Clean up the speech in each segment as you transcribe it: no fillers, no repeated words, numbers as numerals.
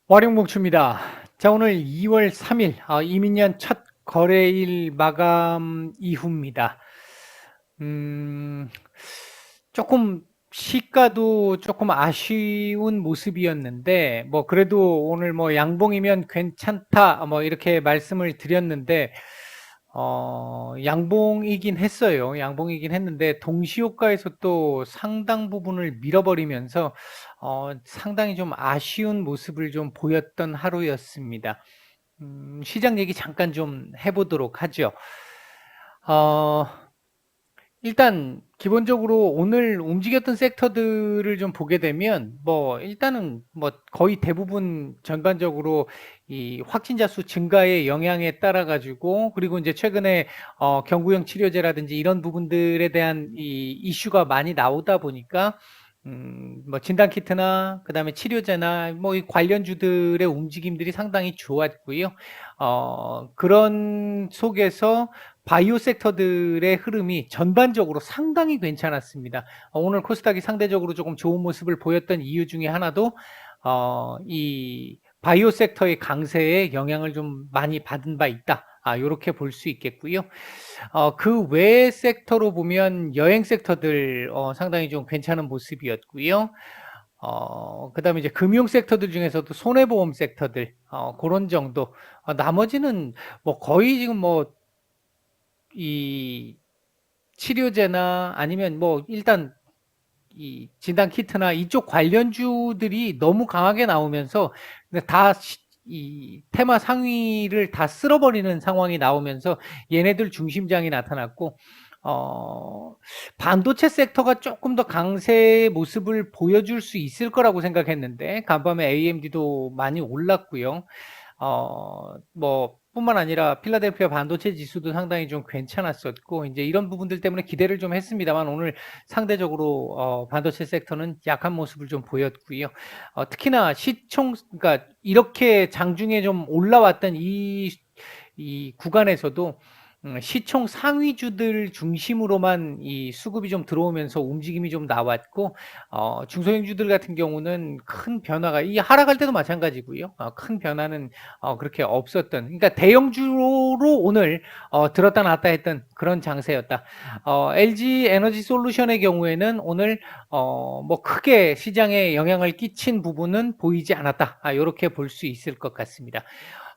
와룡봉추입니다. 자, 오늘 2월 3일 이민년 첫 거래일 마감 이후입니다. 음, 조금 시가도 조금 아쉬운 모습이었는데, 뭐 그래도 오늘 뭐 양봉이면 괜찮다, 뭐 이렇게 말씀을 드렸는데, 양봉이긴 했어요. 양봉이긴 했는데 동시효과에서 또 상당 부분을 밀어버리면서 상당히 좀 아쉬운 모습을 좀 보였던 하루였습니다. 시장 얘기 잠깐 좀 해보도록 하죠. 어, 일단 기본적으로 오늘 움직였던 섹터들을 좀 보게 되면 뭐 일단은 뭐 거의 대부분 전반적으로 이 확진자 수 증가의 영향에 따라 가지고 그리고 이제 최근에 경구용 치료제라든지 이런 부분들에 대한 이 이슈가 많이 나오다 보니까 뭐 진단 키트나 그다음에 치료제나 뭐 이 관련주들의 움직임들이 상당히 좋았고요. 그런 속에서 바이오 섹터들의 흐름이 전반적으로 상당히 괜찮았습니다. 오늘 코스닥이 상대적으로 조금 좋은 모습을 보였던 이유 중에 하나도 이 바이오 섹터의 강세에 영향을 좀 많이 받은 바 있다. 요렇게 볼 수 있겠고요. 그 외의 섹터로 보면 여행 섹터들 상당히 좀 괜찮은 모습이었고요. 그다음에 이제 금융 섹터들 중에서도 손해보험 섹터들 그런 정도. 나머지는 뭐 거의 지금 뭐 이 치료제나 아니면 뭐 일단 이 진단 키트나 이쪽 관련주들이 너무 강하게 나오면서 다 이 테마 상위를 다 쓸어버리는 상황이 나오면서 얘네들 중심장이 나타났고 반도체 섹터가 조금 더 강세의 모습을 보여줄 수 있을 거라고 생각했는데 간밤에 AMD도 많이 올랐고요. 뭐 뿐만 아니라 필라델피아 반도체 지수도 상당히 좀 괜찮았었고 이제 이런 부분들 때문에 기대를 좀 했습니다만 오늘 상대적으로 반도체 섹터는 약한 모습을 좀 보였고요. 특히나 그러니까 이렇게 장중에 좀 올라왔던 이 구간에서도 시총 상위주들 중심으로만 이 수급이 좀 들어오면서 움직임이 좀 나왔고 중소형주들 같은 경우는 큰 변화가 이 하락할 때도 마찬가지고요. 큰 변화는 그렇게 없었던 그러니까 대형주로 오늘 들었다 놨다 했던 그런 장세였다. LG 에너지 솔루션의 경우에는 오늘 뭐 크게 시장에 영향을 끼친 부분은 보이지 않았다. 이렇게 볼 수 있을 것 같습니다.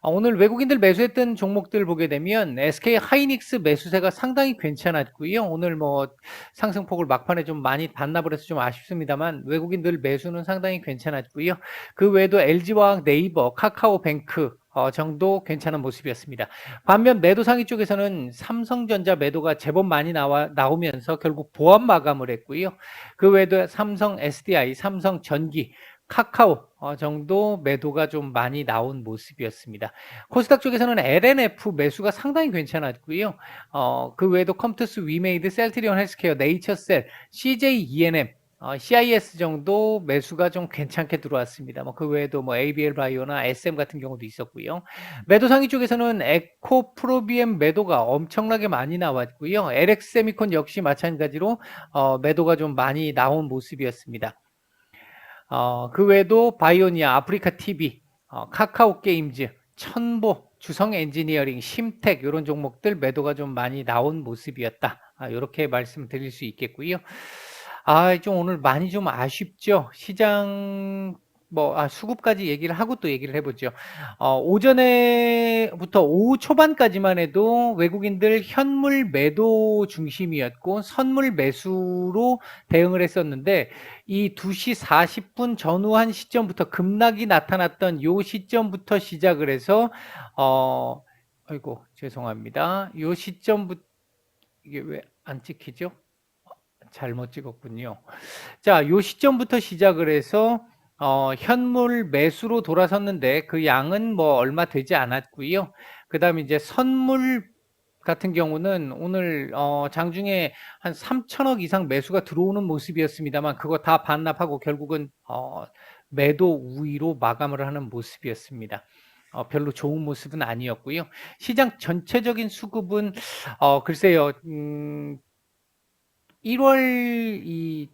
오늘 외국인들 매수했던 종목들 보게 되면 SK 하이닉스 매수세가 상당히 괜찮았고요. 오늘 뭐 상승폭을 막판에 좀 많이 반납을 해서 좀 아쉽습니다만 외국인들 매수는 상당히 괜찮았고요. 그 외에도 LG화학, 네이버, 카카오뱅크 정도 괜찮은 모습이었습니다. 반면 매도 상위 쪽에서는 삼성전자 매도가 제법 많이 나오면서 결국 보합 마감을 했고요. 그 외에도 삼성 SDI, 삼성전기, 카카오 정도 매도가 좀 많이 나온 모습이었습니다. 코스닥 쪽에서는 LNF 매수가 상당히 괜찮았고요. 그 외에도 컴투스, 위메이드, 셀트리온 헬스케어, 네이처셀, CJ ENM, CIS 정도 매수가 좀 괜찮게 들어왔습니다. 뭐 그 외에도 뭐 ABL 바이오나 SM 같은 경우도 있었고요. 매도 상위 쪽에서는 에코 프로비엠 매도가 엄청나게 많이 나왔고요. LX 세미콘 역시 마찬가지로 매도가 좀 많이 나온 모습이었습니다. 그 외에도 바이오니아, 아프리카 TV, 카카오 게임즈, 천보, 주성 엔지니어링, 심텍 이런 종목들 매도가 좀 많이 나온 모습이었다. 이렇게 말씀드릴 수 있겠고요. 좀 오늘 많이 좀 아쉽죠. 시장 뭐 수급까지 얘기를 하고 또 얘기를 해보죠. 오전에부터 오후 초반까지만 해도 외국인들 현물 매도 중심이었고 선물 매수로 대응을 했었는데 이 2시 40분 전후한 시점부터 급락이 나타났던 요 시점부터 시작을 해서 아이고 죄송합니다. 요 시점부터 이게 왜 안 찍히죠? 잘못 찍었군요. 자, 요 시점부터 시작을 해서 현물 매수로 돌아섰는데 그 양은 뭐 얼마 되지 않았고요. 그다음에 이제 선물 같은 경우는 오늘 장중에 한 3천억 이상 매수가 들어오는 모습이었습니다만 그거 다 반납하고 결국은 매도 우위로 마감을 하는 모습이었습니다. 별로 좋은 모습은 아니었고요. 시장 전체적인 수급은 글쎄요. 1월 이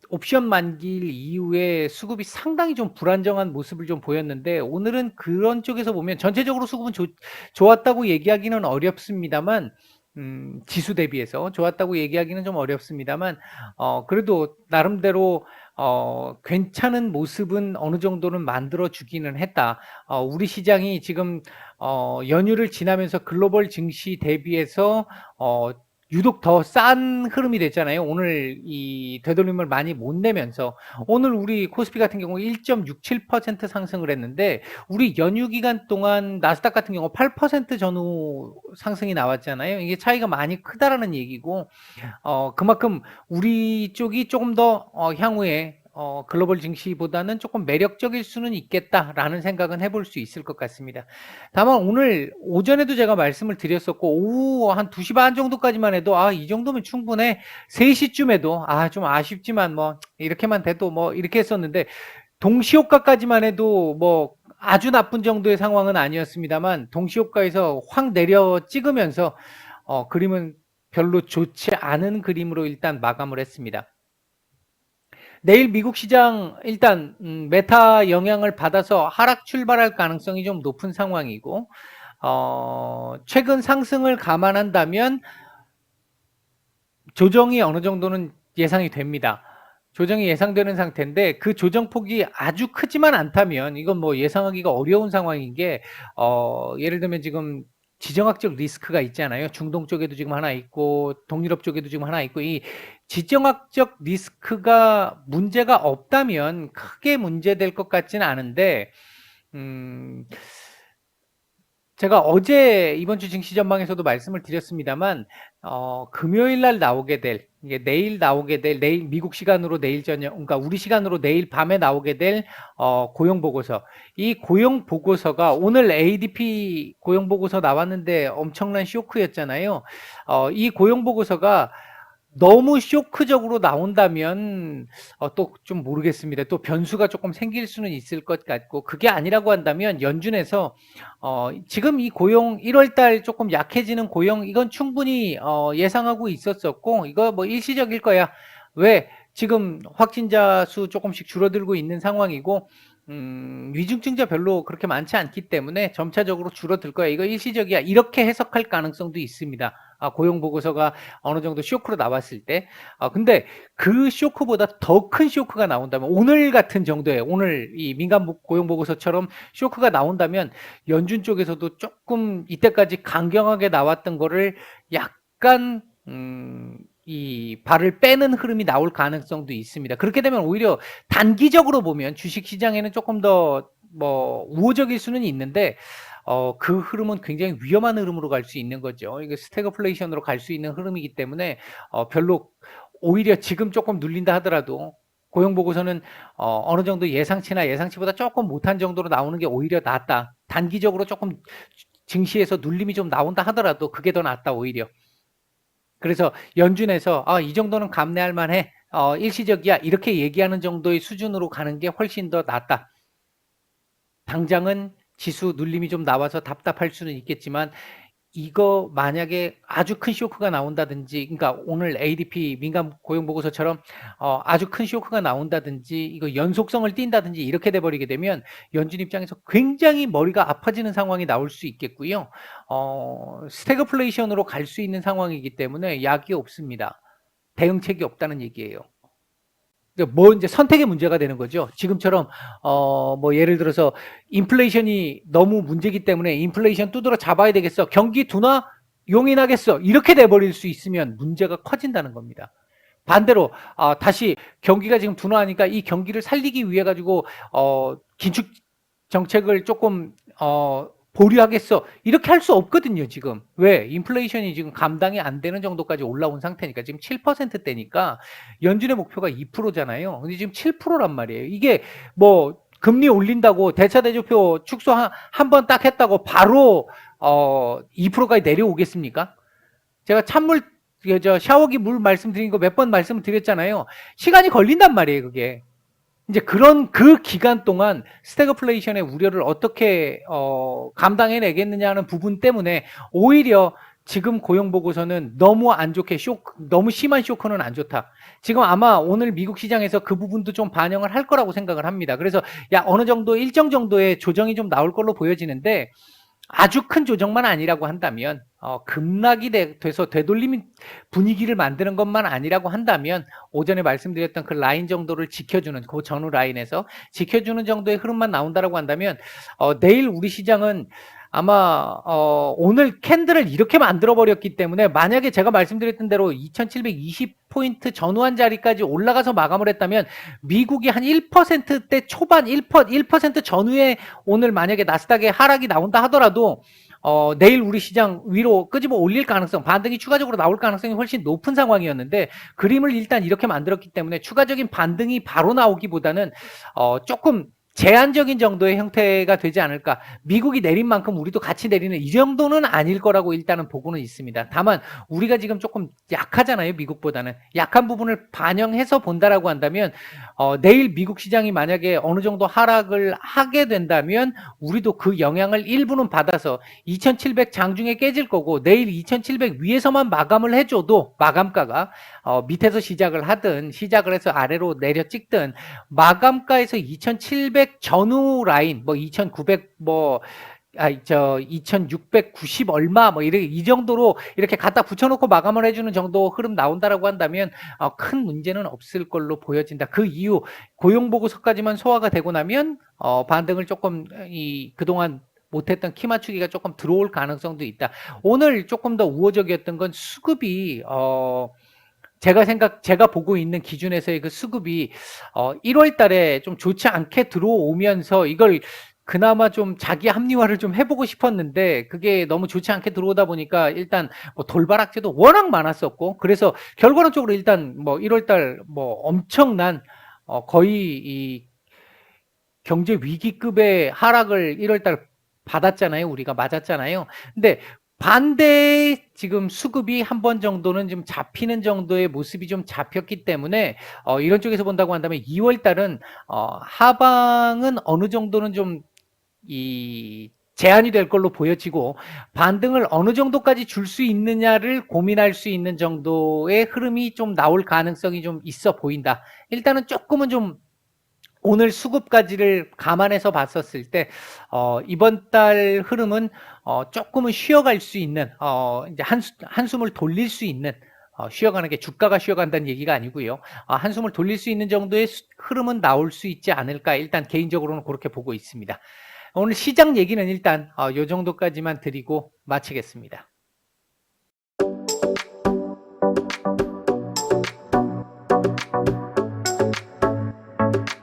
옵션 만기일 이후에 수급이 상당히 좀 불안정한 모습을 좀 보였는데 오늘은 그런 쪽에서 보면 전체적으로 수급은 좋았다고 얘기하기는 어렵습니다만 지수 대비해서 좋았다고 얘기하기는 좀 어렵습니다만 그래도 나름대로 괜찮은 모습은 어느 정도는 만들어 주기는 했다. 우리 시장이 지금 연휴를 지나면서 글로벌 증시 대비해서 유독 더 싼 흐름이 됐잖아요. 오늘 이 되돌림을 많이 못 내면서 오늘 우리 코스피 같은 경우 1.67% 상승을 했는데 우리 연휴 기간 동안 나스닥 같은 경우 8% 전후 상승이 나왔잖아요. 이게 차이가 많이 크다라는 얘기고 그만큼 우리 쪽이 조금 더 향후에 글로벌 증시보다는 조금 매력적일 수는 있겠다라는 생각은 해볼 수 있을 것 같습니다. 다만 오늘 오전에도 제가 말씀을 드렸었고 오후 한 2시 반 정도까지만 해도 이 정도면 충분해. 3시쯤에도 좀 아쉽지만 뭐 이렇게만 돼도 뭐 이렇게 했었는데 동시효과까지만 해도 뭐 아주 나쁜 정도의 상황은 아니었습니다만 동시효과에서 확 내려 찍으면서 그림은 별로 좋지 않은 그림으로 일단 마감을 했습니다. 내일 미국 시장 일단 메타 영향을 받아서 하락 출발할 가능성이 좀 높은 상황이고 최근 상승을 감안한다면 조정이 어느 정도는 예상이 됩니다. 조정이 예상되는 상태인데 그 조정폭이 아주 크지만 않다면 이건 뭐 예상하기가 어려운 상황인 게 예를 들면 지금 지정학적 리스크가 있잖아요. 중동 쪽에도 지금 하나 있고 동유럽 쪽에도 지금 하나 있고 이 지정학적 리스크가 문제가 없다면 크게 문제될 것 같지는 않은데 제가 어제 이번 주 증시 전망에서도 말씀을 드렸습니다만 금요일 날 나오게 될 이게 내일 나오게 될 내일 미국 시간으로 내일 저녁 그러니까 우리 시간으로 내일 밤에 나오게 될 고용 보고서 이 고용 보고서가 오늘 ADP 고용 보고서 나왔는데 엄청난 쇼크였잖아요. 이 고용 보고서가 너무 쇼크적으로 나온다면 또 좀 모르겠습니다. 또 변수가 조금 생길 수는 있을 것 같고 그게 아니라고 한다면 연준에서 지금 이 고용 1월 달 조금 약해지는 고용 이건 충분히 예상하고 있었었고 이거 뭐 일시적일 거야. 왜? 지금 확진자 수 조금씩 줄어들고 있는 상황이고 위중증자 별로 그렇게 많지 않기 때문에 점차적으로 줄어들 거야. 이거 일시적이야. 이렇게 해석할 가능성도 있습니다. 고용 보고서가 어느 정도 쇼크로 나왔을 때. 근데 그 쇼크보다 더 큰 쇼크가 나온다면 오늘 같은 정도의 오늘 이 민간 고용 보고서처럼 쇼크가 나온다면 연준 쪽에서도 조금 이때까지 강경하게 나왔던 거를 약간 이 발을 빼는 흐름이 나올 가능성도 있습니다. 그렇게 되면 오히려 단기적으로 보면 주식 시장에는 조금 더 뭐 우호적일 수는 있는데 그 흐름은 굉장히 위험한 흐름으로 갈 수 있는 거죠. 이게 스태그플레이션으로 갈 수 있는 흐름이기 때문에 별로 오히려 지금 조금 눌린다 하더라도 고용 보고서는 어느 정도 예상치나 예상치보다 조금 못한 정도로 나오는 게 오히려 낫다. 단기적으로 조금 증시에서 눌림이 좀 나온다 하더라도 그게 더 낫다 오히려. 그래서 연준에서 이 정도는 감내할 만해. 일시적이야. 이렇게 얘기하는 정도의 수준으로 가는 게 훨씬 더 낫다. 당장은 지수 눌림이 좀 나와서 답답할 수는 있겠지만 이거 만약에 아주 큰 쇼크가 나온다든지 그러니까 오늘 ADP 민간 고용 보고서처럼 아주 큰 쇼크가 나온다든지 이거 연속성을 띈다든지 이렇게 돼 버리게 되면 연준 입장에서 굉장히 머리가 아파지는 상황이 나올 수 있겠고요. 스태그플레이션으로 갈 수 있는 상황이기 때문에 약이 없습니다. 대응책이 없다는 얘기예요. 뭐 이제 선택의 문제가 되는 거죠. 지금처럼 뭐 예를 들어서 인플레이션이 너무 문제기 때문에 인플레이션 두드러 잡아야 되겠어. 경기 둔화 용인하겠어. 이렇게 돼 버릴 수 있으면 문제가 커진다는 겁니다. 반대로 다시 경기가 지금 둔화하니까 이 경기를 살리기 위해 가지고 긴축 정책을 조금 보류하겠어. 이렇게 할 수 없거든요, 지금. 왜? 인플레이션이 지금 감당이 안 되는 정도까지 올라온 상태니까. 지금 7%대니까 연준의 목표가 2%잖아요. 근데 지금 7%란 말이에요. 이게 뭐 금리 올린다고 대차대조표 축소 한 번 딱 했다고 바로 2%까지 내려오겠습니까? 제가 찬물 샤워기 물 말씀드린 거 몇 번 말씀을 드렸잖아요. 시간이 걸린단 말이에요, 그게. 이제 그런 그 기간 동안 스태그플레이션의 우려를 어떻게 감당해내겠느냐는 부분 때문에 오히려 지금 고용 보고서는 너무 안 좋게 너무 심한 쇼크는 안 좋다. 지금 아마 오늘 미국 시장에서 그 부분도 좀 반영을 할 거라고 생각을 합니다. 그래서 어느 정도 일정 정도의 조정이 좀 나올 걸로 보여지는데 아주 큰 조정만 아니라고 한다면 급락이 돼서 되돌림 분위기를 만드는 것만 아니라고 한다면 오전에 말씀드렸던 그 라인 정도를 지켜주는 그 전후 라인에서 지켜주는 정도의 흐름만 나온다라고 한다면 내일 우리 시장은 아마 오늘 캔들을 이렇게 만들어버렸기 때문에 만약에 제가 말씀드렸던 대로 2720포인트 전후한 자리까지 올라가서 마감을 했다면 미국이 한 1%대 초반 1% 전후에 오늘 만약에 나스닥에 하락이 나온다 하더라도 내일 우리 시장 위로 끄집어 올릴 가능성, 반등이 추가적으로 나올 가능성이 훨씬 높은 상황이었는데 그림을 일단 이렇게 만들었기 때문에 추가적인 반등이 바로 나오기보다는 조금 제한적인 정도의 형태가 되지 않을까. 미국이 내린 만큼 우리도 같이 내리는 이 정도는 아닐 거라고 일단은 보고는 있습니다. 다만 우리가 지금 조금 약하잖아요. 미국보다는. 약한 부분을 반영해서 본다라고 한다면 내일 미국 시장이 만약에 어느 정도 하락을 하게 된다면 우리도 그 영향을 일부는 받아서 2700 장중에 깨질 거고 내일 2700 위에서만 마감을 해줘도 마감가가 밑에서 시작을 하든 시작을 해서 아래로 내려 찍든 마감가에서 2700 전후 라인 뭐 2900 2690 얼마 이 정도로 이렇게 갖다 붙여놓고 마감을 해주는 정도 흐름 나온다라고 한다면 큰 문제는 없을 걸로 보여진다. 그 이후 고용 보고서까지만 소화가 되고 나면 반등을 조금 그동안 못했던 키 맞추기가 조금 들어올 가능성도 있다. 오늘 조금 더 우호적이었던 건 수급이 제가 보고 있는 기준에서의 그 수급이 1월 달에 좀 좋지 않게 들어오면서 이걸 그나마 좀 자기 합리화를 좀 해보고 싶었는데 그게 너무 좋지 않게 들어오다 보니까 일단 뭐 돌발악재도 워낙 많았었고 그래서 결과론적으로 일단 뭐 1월 달 뭐 엄청난 거의 이 경제 위기급의 하락을 1월 달 받았잖아요. 우리가 맞았잖아요. 근데 반대의 지금 수급이 한 번 정도는 좀 잡히는 정도의 모습이 좀 잡혔기 때문에 이런 쪽에서 본다고 한다면 2월 달은 하방은 어느 정도는 좀 제한이 될 걸로 보여지고 반등을 어느 정도까지 줄 수 있느냐를 고민할 수 있는 정도의 흐름이 좀 나올 가능성이 좀 있어 보인다. 일단은 조금은 좀 오늘 수급까지를 감안해서 봤었을 때 이번 달 흐름은 조금은 쉬어갈 수 있는 이제 한숨을 돌릴 수 있는 쉬어가는 게 주가가 쉬어간다는 얘기가 아니고요. 한숨을 돌릴 수 있는 정도의 흐름은 나올 수 있지 않을까 일단 개인적으로는 그렇게 보고 있습니다. 오늘 시장 얘기는 일단 이 정도까지만 드리고 마치겠습니다.